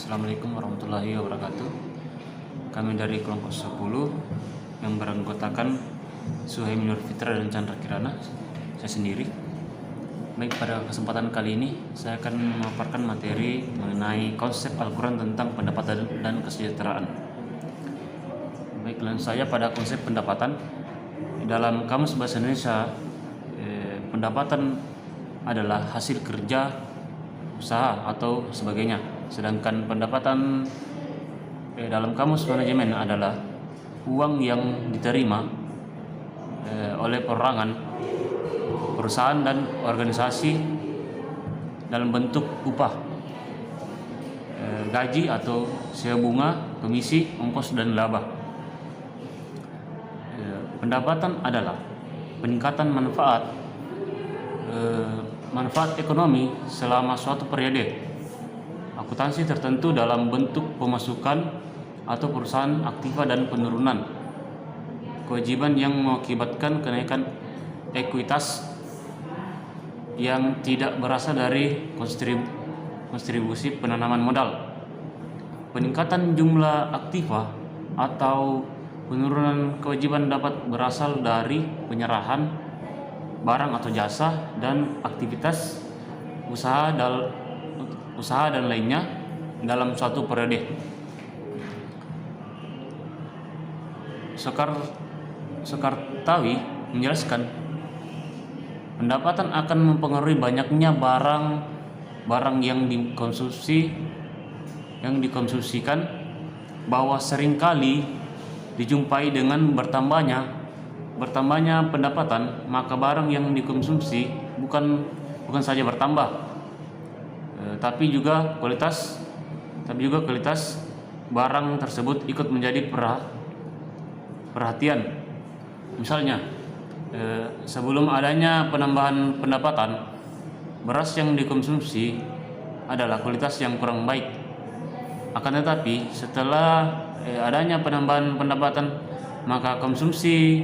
Assalamualaikum warahmatullahi wabarakatuh. Kami dari kelompok 10 yang beranggotakan Suhaimi Nur Fitra dan Chandra Kirana, saya sendiri. Baik, pada kesempatan kali ini saya akan memaparkan materi mengenai konsep Al-Quran tentang pendapatan dan kesejahteraan. Baik, saya pada konsep pendapatan. Dalam Kamus Bahasa Indonesia, pendapatan adalah hasil kerja, usaha atau sebagainya. Sedangkan pendapatan dalam Kamus Manajemen adalah uang yang diterima oleh perorangan, perusahaan dan organisasi dalam bentuk upah, gaji atau sewa bunga, komisi, ongkos dan laba. Pendapatan adalah peningkatan manfaat ekonomi selama suatu periode akuntansi tertentu dalam bentuk pemasukan atau perusahaan aktiva dan penurunan kewajiban yang mengakibatkan kenaikan ekuitas yang tidak berasal dari kontribusi penanaman modal, peningkatan jumlah aktiva atau penurunan kewajiban dapat berasal dari penyerahan barang atau jasa dan aktivitas usaha dan lainnya dalam suatu periode. Soekartawi menjelaskan, pendapatan akan mempengaruhi banyaknya barang yang dikonsumsikan, bahwa seringkali dijumpai dengan bertambahnya pendapatan, maka barang yang dikonsumsi bukan saja bertambah, tapi juga kualitas barang tersebut ikut menjadi perhatian. Misalnya, sebelum adanya penambahan pendapatan, beras yang dikonsumsi adalah kualitas yang kurang baik. Akan tetapi setelah adanya penambahan pendapatan, maka konsumsi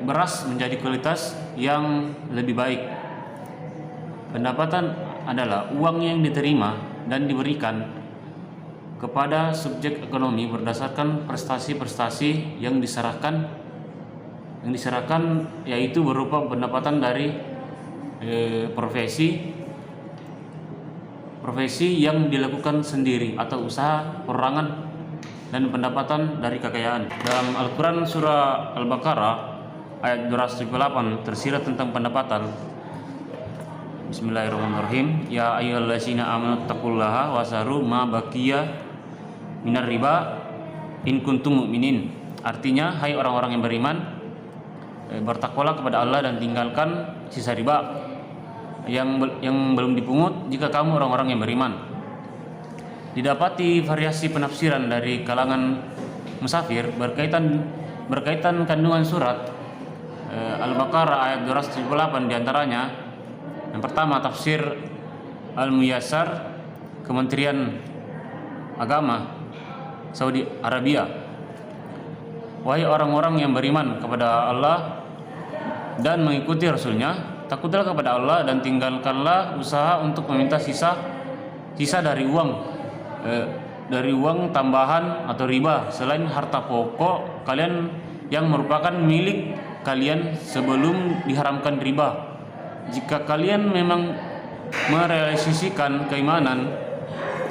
beras menjadi kualitas yang lebih baik. Pendapatan adalah uang yang diterima dan diberikan kepada subjek ekonomi berdasarkan prestasi-prestasi yang diserahkan, yaitu berupa pendapatan dari profesi yang dilakukan sendiri atau usaha perorangan, dan pendapatan dari kekayaan. Dalam Al-Quran surah Al-Baqarah ayat 208 tersirat tentang pendapatan. Bismillahirrahmanirrahim. Ya ayyuhallazina amanu taqullaha wasaru ma baqiya minar riba in kuntum mu'minin. Artinya, hai orang-orang yang beriman, bertakwalah kepada Allah dan tinggalkan sisa riba yang belum dipungut jika kamu orang-orang yang beriman. Didapati variasi penafsiran dari kalangan musafir berkaitan kandungan surat Al-Baqarah ayat 278, diantaranya yang pertama, tafsir Al-Muyassar, Kementerian Agama Saudi Arabia. Wahai orang-orang yang beriman kepada Allah dan mengikuti Rasulnya, takutlah kepada Allah dan tinggalkanlah usaha untuk meminta sisa dari uang tambahan atau riba selain harta pokok kalian yang merupakan milik kalian sebelum diharamkan riba. Jika kalian memang merealisasikan keimanan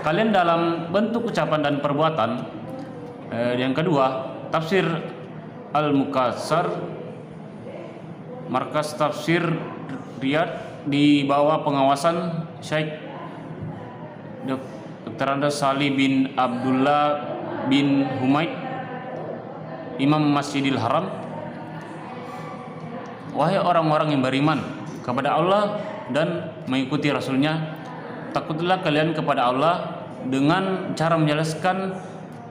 kalian dalam bentuk ucapan dan perbuatan. Yang kedua, tafsir Al-Mukassar, Markas Tafsir Riyadh, di bawah pengawasan Syekh Dr. Andes Salih bin Abdullah bin Humaid, Imam Masjidil Haram. Wahai orang-orang yang beriman kepada Allah dan mengikuti Rasulnya, takutlah kalian kepada Allah dengan cara menjelaskan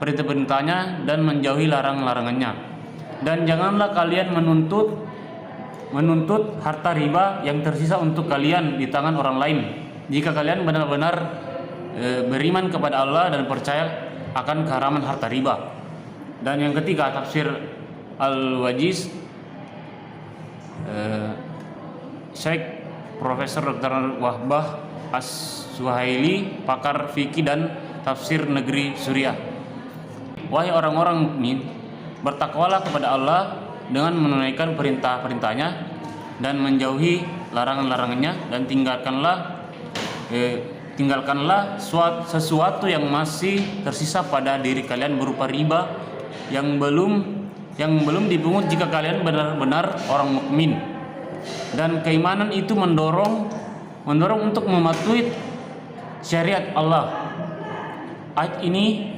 perintah-perintahnya dan menjauhi larang-larangannya. Dan janganlah kalian menuntut harta riba yang tersisa untuk kalian di tangan orang lain, jika kalian benar-benar beriman kepada Allah dan percaya akan keharaman harta riba. Dan yang ketiga, tafsir Al-Wajiz, Syekh Profesor Dr. Wahbah As-Suhaili, pakar fikih dan tafsir negeri Suriah. Wahai orang-orang mukmin, bertakwalah kepada Allah dengan menunaikan perintah-perintahnya dan menjauhi larangan-larangannya, dan tinggalkanlah sesuatu yang masih tersisa pada diri kalian berupa riba yang belum dipungut jika kalian benar-benar orang mukmin. Dan keimanan itu mendorong untuk mematuhi syariat Allah. Ayat ini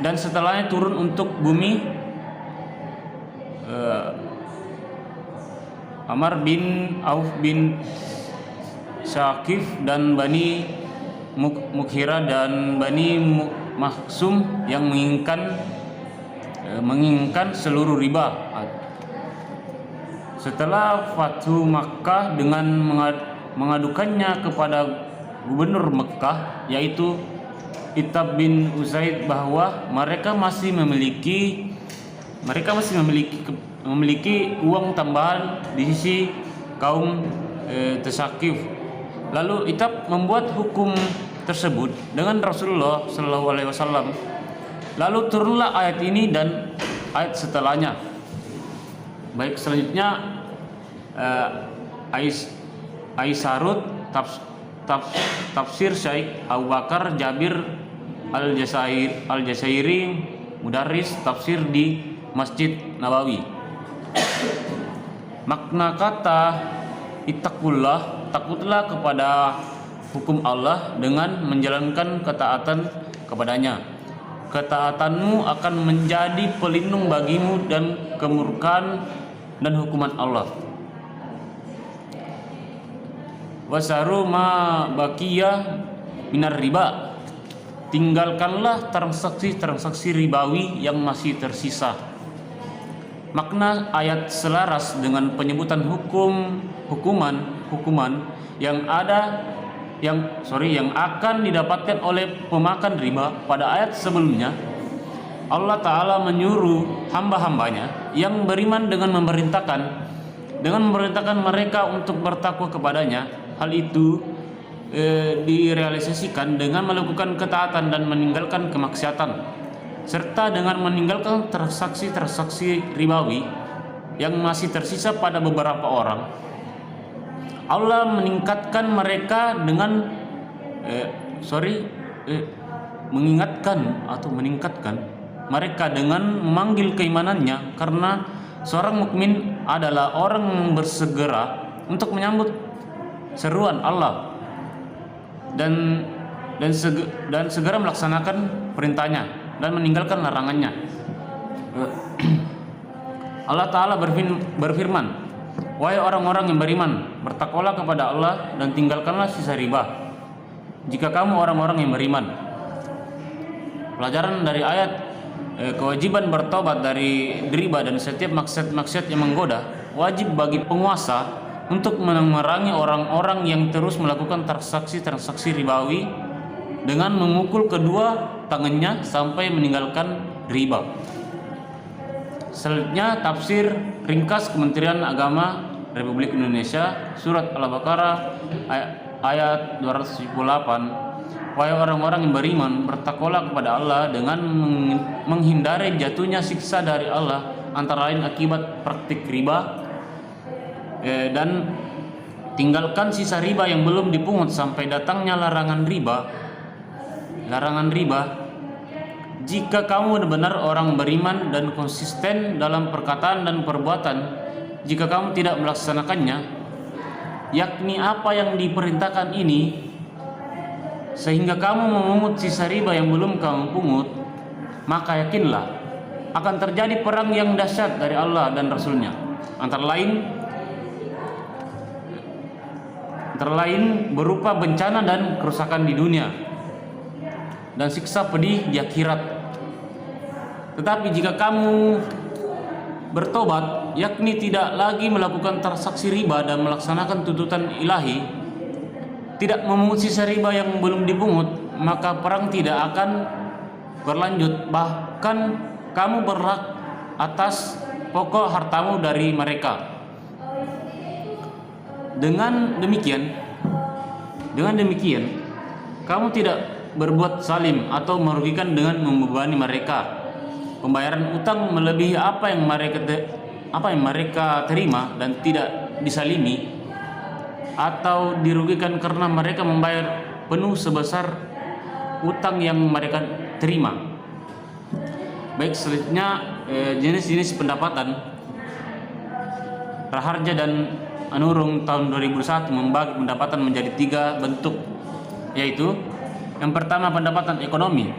dan setelahnya turun untuk bumi Amr bin Auf bin Syakif dan Bani Mukhira dan Bani Makhsum yang menginginkan seluruh riba. Setelah Fathu Makkah dengan mengadukannya kepada gubernur Mekkah, yaitu Itab bin Usaid, bahwa mereka masih memiliki uang tambahan di sisi kaum Tasakif. Lalu Itab membuat hukum tersebut dengan Rasulullah SAW. Lalu turunlah ayat ini dan ayat setelahnya. Baik, selanjutnya Aisarut tafsir Syekh Abu Bakar Jabir Al-Jazairi, mudarris tafsir di Masjid Nabawi. Makna kata ittaqullah, takutlah kepada hukum Allah dengan menjalankan ketaatan kepadanya. Ketaatanmu akan menjadi pelindung bagimu dan kemurkaan dan hukuman Allah. Wasaru ma baqiya minar riba, tinggalkanlah transaksi ribawi yang masih tersisa. Makna ayat selaras dengan penyebutan hukuman yang akan didapatkan oleh pemakan riba pada ayat sebelumnya. Allah Ta'ala menyuruh hamba-hambanya yang beriman dengan memerintahkan mereka untuk bertakwa kepadanya. Hal itu direalisasikan dengan melakukan ketaatan dan meninggalkan kemaksiatan, serta dengan meninggalkan transaksi ribawi yang masih tersisa pada beberapa orang. Allah meningkatkan mereka dengan meningkatkan mereka dengan memanggil keimanannya, karena seorang mukmin adalah orang yang bersegera untuk menyambut seruan Allah dan segera melaksanakan perintahnya dan meninggalkan larangannya. Allah Ta'ala berfirman, wahai orang-orang yang beriman, bertakwalah kepada Allah dan tinggalkanlah sisa riba jika kamu orang-orang yang beriman. Pelajaran dari ayat, kewajiban bertobat dari riba dan setiap maksiat yang menggoda. Wajib bagi penguasa untuk memerangi orang-orang yang terus melakukan transaksi ribawi dengan memukul kedua tangannya sampai meninggalkan riba. Selanjutnya tafsir ringkas Kementerian Agama Republik Indonesia, surat Al-Baqarah ayat 278. Wahai orang-orang yang beriman, bertakwalah kepada Allah dengan menghindari jatuhnya siksa dari Allah, antara lain akibat praktik riba, dan tinggalkan sisa riba yang belum dipungut sampai datangnya larangan riba. Jika kamu benar orang beriman dan konsisten dalam perkataan dan perbuatan, jika kamu tidak melaksanakannya, yakni apa yang diperintahkan ini, sehingga kamu memungut sisa riba yang belum kamu pungut, maka yakinlah akan terjadi perang yang dahsyat dari Allah dan Rasul-Nya, antara lain berupa bencana dan kerusakan di dunia dan siksa pedih di akhirat. Tetapi jika kamu bertobat, yakni tidak lagi melakukan transaksi riba dan melaksanakan tuntutan ilahi, tidak memungut sisa riba yang belum dipungut, maka perang tidak akan berlanjut, bahkan kamu berhak atas pokok hartamu dari mereka. Dengan demikian, Dengan demikian, kamu tidak berbuat zalim atau merugikan dengan membebani mereka. Pembayaran utang melebihi apa yang mereka terima dan tidak disalimi atau dirugikan karena mereka membayar penuh sebesar utang yang mereka terima. Baik, selanjutnya jenis-jenis pendapatan. Raharja dan Anurung tahun 2001 membagi pendapatan menjadi 3 bentuk, yaitu yang pertama pendapatan ekonomi.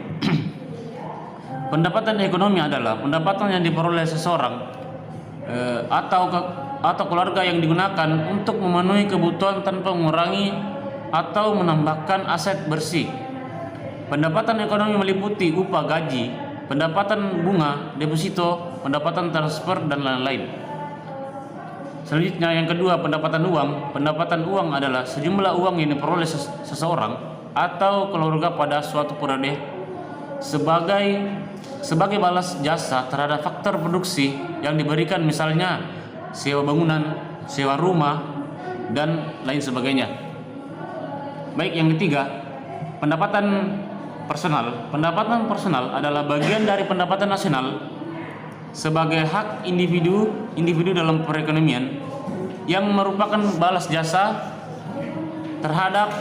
Pendapatan ekonomi adalah pendapatan yang diperoleh seseorang atau keluarga yang digunakan untuk memenuhi kebutuhan tanpa mengurangi atau menambahkan aset bersih. Pendapatan ekonomi meliputi upah, gaji, pendapatan bunga, deposito, pendapatan transfer, dan lain-lain. Selanjutnya yang kedua, pendapatan uang. Pendapatan uang adalah sejumlah uang yang diperoleh seseorang atau keluarga pada suatu periode sebagai balas jasa terhadap faktor produksi yang diberikan, misalnya sewa bangunan, sewa rumah, dan lain sebagainya. Baik, yang ketiga, pendapatan personal. Pendapatan personal adalah bagian dari pendapatan nasional sebagai hak individu dalam perekonomian yang merupakan balas jasa terhadap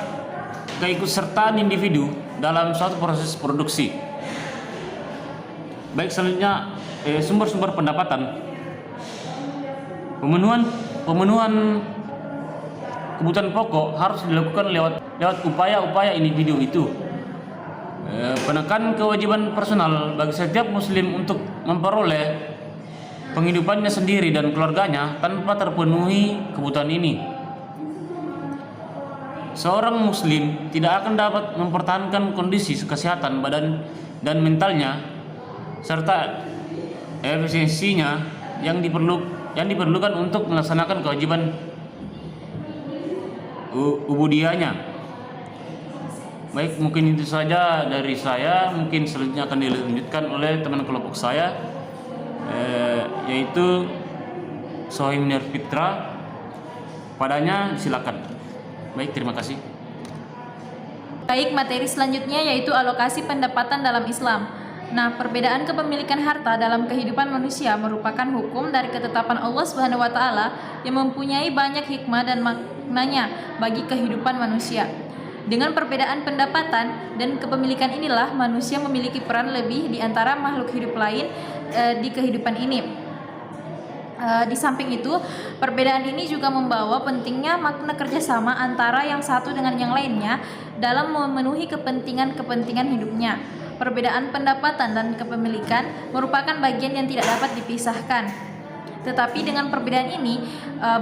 keikutsertaan individu dalam suatu proses produksi. Baik, selanjutnya sumber-sumber pendapatan. Pemenuhan kebutuhan pokok harus dilakukan lewat upaya-upaya individu itu. Penekan kewajiban personal bagi setiap muslim untuk memperoleh penghidupannya sendiri dan keluarganya tanpa terpenuhi kebutuhan ini. Seorang muslim tidak akan dapat mempertahankan kondisi kesehatan badan dan mentalnya serta efisiensinya yang diperlukan untuk melaksanakan kewajiban ubudiyahnya. Baik, mungkin itu saja dari saya. Mungkin selanjutnya akan dilanjutkan oleh teman kelompok saya, yaitu Sohim Nirfitra. Padanya silakan. Baik, terima kasih. Baik, materi selanjutnya yaitu alokasi pendapatan dalam Islam. Nah, perbedaan kepemilikan harta dalam kehidupan manusia merupakan hukum dari ketetapan Allah Subhanahu wa taala yang mempunyai banyak hikmah dan maknanya bagi kehidupan manusia. Dengan perbedaan pendapatan dan kepemilikan inilah manusia memiliki peran lebih di antara makhluk hidup lain di kehidupan ini. Di samping itu, perbedaan ini juga membawa pentingnya makna kerjasama antara yang satu dengan yang lainnya dalam memenuhi kepentingan hidupnya. Perbedaan pendapatan dan kepemilikan merupakan bagian yang tidak dapat dipisahkan. Tetapi dengan perbedaan ini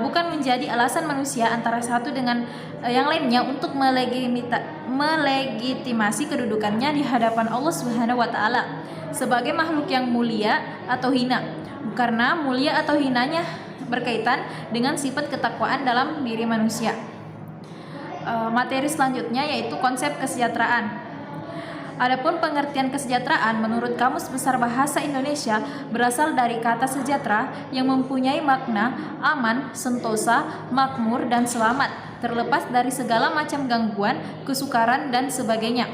bukan menjadi alasan manusia antara satu dengan yang lainnya untuk melegitimasi kedudukannya di hadapan Allah Subhanahu wa taala sebagai makhluk yang mulia atau hina. Karena mulia atau hinanya berkaitan dengan sifat ketakwaan dalam diri manusia. Materi selanjutnya yaitu konsep kesejahteraan. Adapun pengertian kesejahteraan menurut Kamus Besar Bahasa Indonesia berasal dari kata sejahtera yang mempunyai makna aman, sentosa, makmur, dan selamat, terlepas dari segala macam gangguan, kesukaran, dan sebagainya.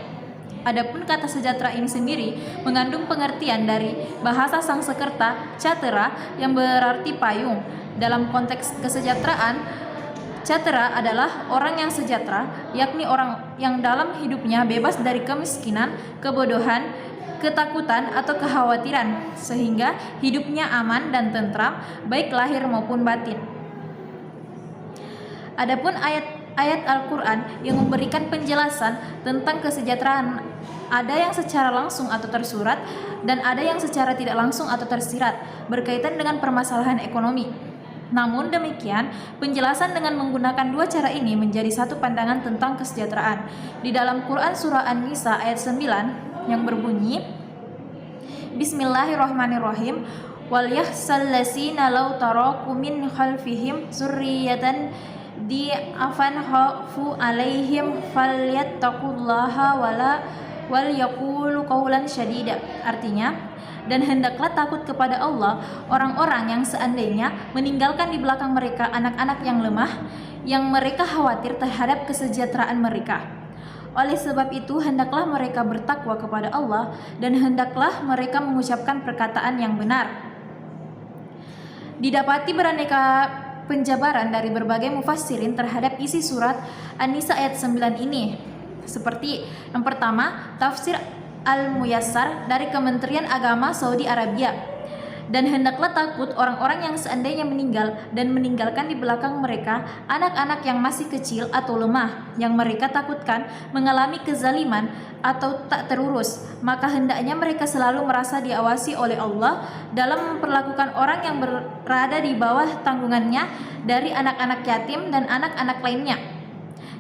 Adapun kata sejahtera ini sendiri mengandung pengertian dari bahasa Sangsekerta catera yang berarti payung. Dalam konteks kesejahteraan, catera adalah orang yang sejahtera, yakni orang yang dalam hidupnya bebas dari kemiskinan, kebodohan, ketakutan, atau kekhawatiran, sehingga hidupnya aman dan tentram, baik lahir maupun batin. Adapun ayat Al-Quran yang memberikan penjelasan tentang kesejahteraan, ada yang secara langsung atau tersurat, dan ada yang secara tidak langsung atau tersirat, berkaitan dengan permasalahan ekonomi. Namun demikian, penjelasan dengan menggunakan dua cara ini menjadi satu pandangan tentang kesejahteraan. Di dalam Quran Surah An-Nisa ayat 9 yang berbunyi, Bismillahirrahmanirrahim, wal yahsal lasina law taraku min khalfihim zurriyatan di'afan khafu alaihim falyattaqullaha wal yaqulu qawlan syadida. Artinya, dan hendaklah takut kepada Allah orang-orang yang seandainya meninggalkan di belakang mereka anak-anak yang lemah, yang mereka khawatir terhadap kesejahteraan mereka. Oleh sebab itu, hendaklah mereka bertakwa kepada Allah dan hendaklah mereka mengucapkan perkataan yang benar. Didapati beraneka penjabaran dari berbagai mufassirin terhadap isi surat An-Nisa ayat 9 ini. Seperti yang pertama, tafsir Al-Muyassar dari Kementerian Agama Saudi Arabia. Dan hendaklah takut orang-orang yang seandainya meninggal dan meninggalkan di belakang mereka anak-anak yang masih kecil atau lemah, yang mereka takutkan mengalami kezaliman atau tak terurus, maka hendaknya mereka selalu merasa diawasi oleh Allah dalam memperlakukan orang yang berada di bawah tanggungannya dari anak-anak yatim dan anak-anak lainnya,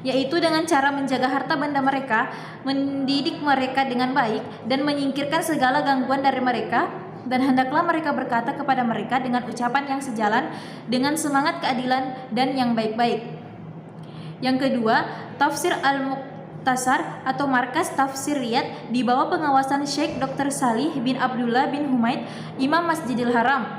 yaitu dengan cara menjaga harta benda mereka, mendidik mereka dengan baik, dan menyingkirkan segala gangguan dari mereka. Dan hendaklah mereka berkata kepada mereka dengan ucapan yang sejalan dengan semangat keadilan dan yang baik-baik. Yang kedua, tafsir Al-Muqtasar atau Markas Tafsir Riyadh di bawah pengawasan Syekh Dr. Salih bin Abdullah bin Humaid, Imam Masjidil Haram.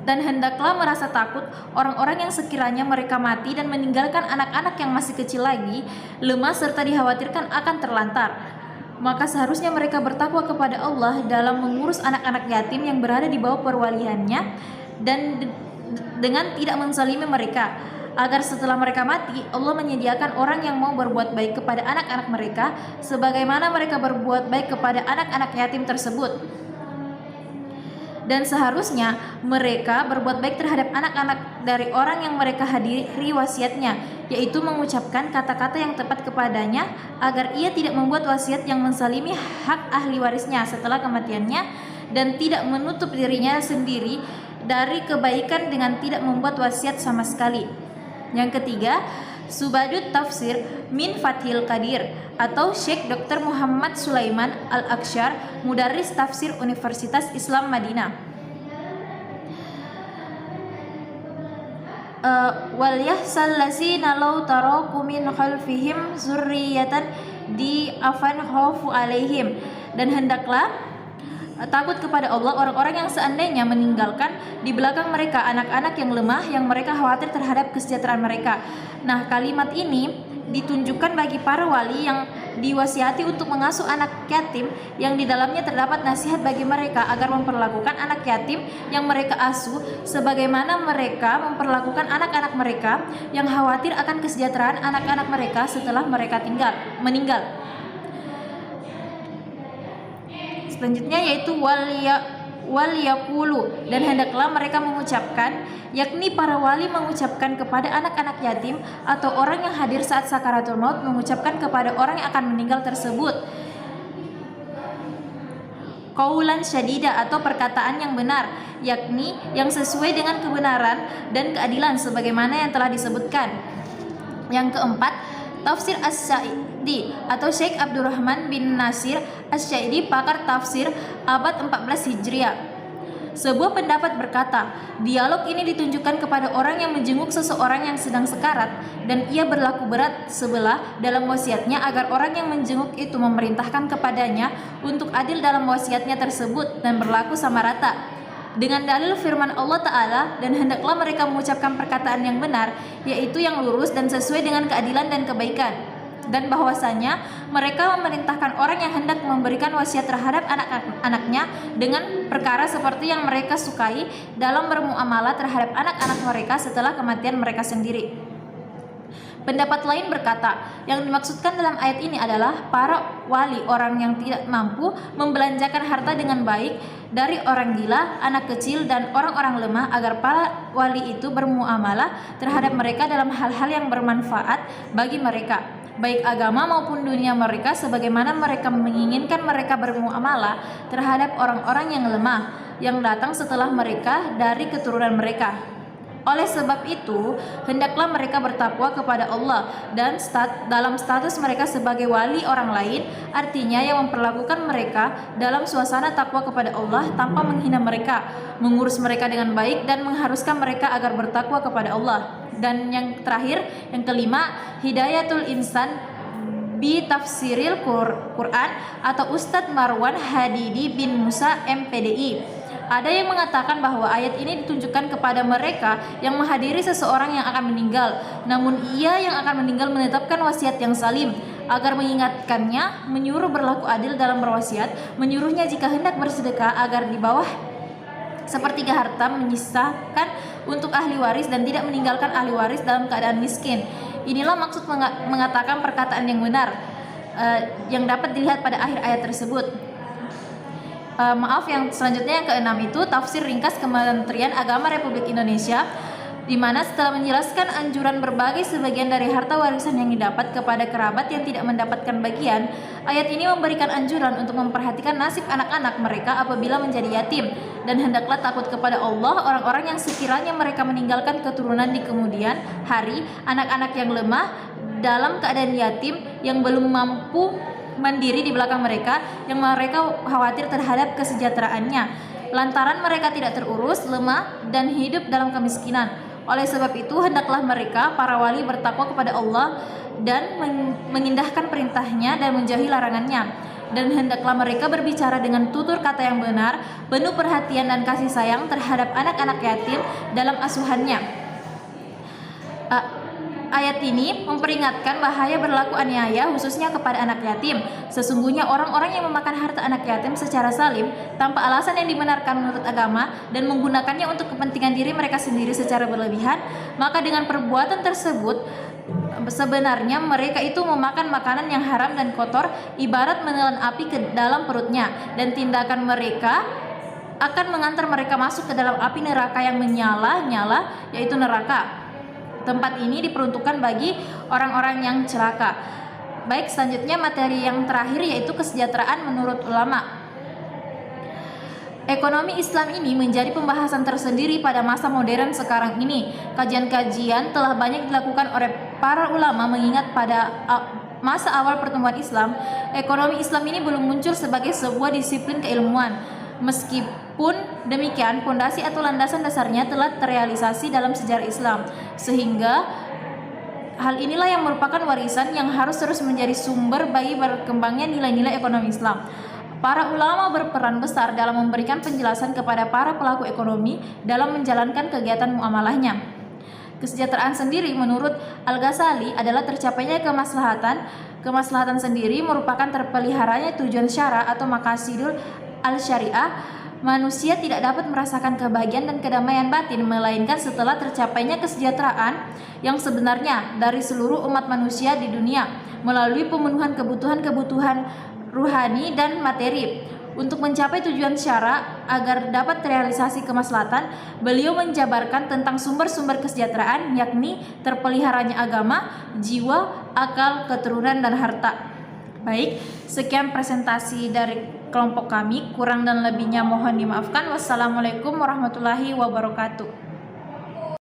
Dan hendaklah merasa takut orang-orang yang sekiranya mereka mati dan meninggalkan anak-anak yang masih kecil lagi, lemah serta dikhawatirkan akan terlantar. Maka seharusnya mereka bertakwa kepada Allah dalam mengurus anak-anak yatim yang berada di bawah perwaliannya dan dengan tidak menzalimi mereka, agar setelah mereka mati Allah menyediakan orang yang mau berbuat baik kepada anak-anak mereka sebagaimana mereka berbuat baik kepada anak-anak yatim tersebut. Dan seharusnya mereka berbuat baik terhadap anak-anak dari orang yang mereka hadiri wasiatnya, yaitu mengucapkan kata-kata yang tepat kepadanya agar ia tidak membuat wasiat yang menzalimi hak ahli warisnya setelah kematiannya, dan tidak menutup dirinya sendiri dari kebaikan dengan tidak membuat wasiat sama sekali. Yang ketiga, Subadut Tafsir min Fathil Qadir atau Syekh Dr. Muhammad Sulaiman Al-Aksyar, Mudarris Tafsir Universitas Islam Madinah. Wal yahsal lazina law taraku min khalfihim zurriyatan di afan khaufu alaihim. Dan hendaklah takut kepada Allah orang-orang yang seandainya meninggalkan di belakang mereka anak-anak yang lemah yang mereka khawatir terhadap kesejahteraan mereka. Nah, kalimat ini ditunjukkan bagi para wali yang diwasiati untuk mengasuh anak yatim yang di dalamnya terdapat nasihat bagi mereka agar memperlakukan anak yatim yang mereka asuh sebagaimana mereka memperlakukan anak-anak mereka yang khawatir akan kesejahteraan anak-anak mereka setelah mereka meninggal. Selanjutnya yaitu wal yaqulu, dan hendaklah mereka mengucapkan, yakni para wali mengucapkan kepada anak-anak yatim atau orang yang hadir saat sakaratul maut mengucapkan kepada orang yang akan meninggal tersebut qaulan syadida atau perkataan yang benar, yakni yang sesuai dengan kebenaran dan keadilan sebagaimana yang telah disebutkan. Yang keempat, tafsir As-Sa'idi atau Syekh Abdurrahman bin Nasir As-Sa'idi, pakar tafsir abad 14 Hijriah. Sebuah pendapat berkata, dialog ini ditunjukkan kepada orang yang menjenguk seseorang yang sedang sekarat dan ia berlaku berat sebelah dalam wasiatnya agar orang yang menjenguk itu memerintahkan kepadanya untuk adil dalam wasiatnya tersebut dan berlaku sama rata. Dengan dalil firman Allah Ta'ala, dan hendaklah mereka mengucapkan perkataan yang benar, yaitu yang lurus dan sesuai dengan keadilan dan kebaikan. Dan bahwasanya mereka memerintahkan orang yang hendak memberikan wasiat terhadap anak-anaknya dengan perkara seperti yang mereka sukai dalam bermuamalah terhadap anak-anak mereka setelah kematian mereka sendiri. Pendapat lain berkata, yang dimaksudkan dalam ayat ini adalah para wali, orang yang tidak mampu membelanjakan harta dengan baik dari orang gila, anak kecil, dan orang-orang lemah, agar para wali itu bermuamalah terhadap mereka dalam hal-hal yang bermanfaat bagi mereka, baik agama maupun dunia mereka, sebagaimana mereka menginginkan mereka bermuamalah terhadap orang-orang yang lemah yang datang setelah mereka dari keturunan mereka. Oleh sebab itu, hendaklah mereka bertakwa kepada Allah dan dalam status mereka sebagai wali orang lain, artinya yang memperlakukan mereka dalam suasana takwa kepada Allah tanpa menghina mereka, mengurus mereka dengan baik, dan mengharuskan mereka agar bertakwa kepada Allah. Dan yang terakhir, yang kelima, Hidayatul Insan bi Tafsiril Quran atau Ustadz Marwan Hadidi bin Musa MPDI. Ada yang mengatakan bahwa ayat ini ditunjukkan kepada mereka yang menghadiri seseorang yang akan meninggal, namun ia yang akan meninggal menetapkan wasiat yang salim agar mengingatkannya, menyuruh berlaku adil dalam berwasiat, menyuruhnya jika hendak bersedekah agar di bawah sepertiga harta menyisakan untuk ahli waris dan tidak meninggalkan ahli waris dalam keadaan miskin. Inilah maksud mengatakan perkataan yang benar yang dapat dilihat pada akhir ayat tersebut. Yang selanjutnya yang keenam itu tafsir ringkas Kementerian Agama Republik Indonesia, di mana setelah menjelaskan anjuran berbagi sebagian dari harta warisan yang didapat kepada kerabat yang tidak mendapatkan bagian, ayat ini memberikan anjuran untuk memperhatikan nasib anak-anak mereka apabila menjadi yatim, dan hendaklah takut kepada Allah orang-orang yang sekiranya mereka meninggalkan keturunan di kemudian hari, anak-anak yang lemah dalam keadaan yatim yang belum mampu mandiri di belakang mereka, yang mereka khawatir terhadap kesejahteraannya lantaran mereka tidak terurus, lemah, dan hidup dalam kemiskinan. Oleh sebab itu hendaklah mereka para wali bertakwa kepada Allah dan mengindahkan perintahnya dan menjauhi larangannya, dan hendaklah mereka berbicara dengan tutur kata yang benar, penuh perhatian dan kasih sayang terhadap anak-anak yatim dalam asuhannya. Ayat ini memperingatkan bahaya berlaku aniaya khususnya kepada anak yatim. Sesungguhnya orang-orang yang memakan harta anak yatim secara salim tanpa alasan yang dibenarkan menurut agama dan menggunakannya untuk kepentingan diri mereka sendiri secara berlebihan, maka dengan perbuatan tersebut sebenarnya mereka itu memakan makanan yang haram dan kotor, ibarat menelan api ke dalam perutnya, dan tindakan mereka akan mengantar mereka masuk ke dalam api neraka yang menyala-nyala, yaitu neraka. Tempat ini diperuntukkan bagi orang-orang yang celaka. Baik, selanjutnya materi yang terakhir yaitu kesejahteraan menurut ulama. Ekonomi Islam ini menjadi pembahasan tersendiri pada masa modern sekarang ini. Kajian-kajian telah banyak dilakukan oleh para ulama mengingat pada masa awal pertumbuhan Islam, ekonomi Islam ini belum muncul sebagai sebuah disiplin keilmuan. Meskipun demikian, fondasi atau landasan dasarnya telah terrealisasi dalam sejarah Islam, sehingga hal inilah yang merupakan warisan yang harus terus menjadi sumber bagi berkembangnya nilai-nilai ekonomi Islam. Para ulama berperan besar dalam memberikan penjelasan kepada para pelaku ekonomi dalam menjalankan kegiatan muamalahnya. Kesejahteraan sendiri menurut Al-Ghazali adalah tercapainya kemaslahatan. Kemaslahatan sendiri merupakan terpeliharanya tujuan syara atau maqasidul al-syariah. Manusia tidak dapat merasakan kebahagiaan dan kedamaian batin melainkan setelah tercapainya kesejahteraan yang sebenarnya dari seluruh umat manusia di dunia melalui pemenuhan kebutuhan-kebutuhan ruhani dan materi. Untuk mencapai tujuan syara agar dapat terrealisasi kemaslahatan, beliau menjabarkan tentang sumber-sumber kesejahteraan, yakni terpeliharanya agama, jiwa, akal, keturunan, dan harta. Baik, sekian presentasi dari kelompok kami. Kurang dan lebihnya mohon dimaafkan. Wassalamualaikum warahmatullahi wabarakatuh.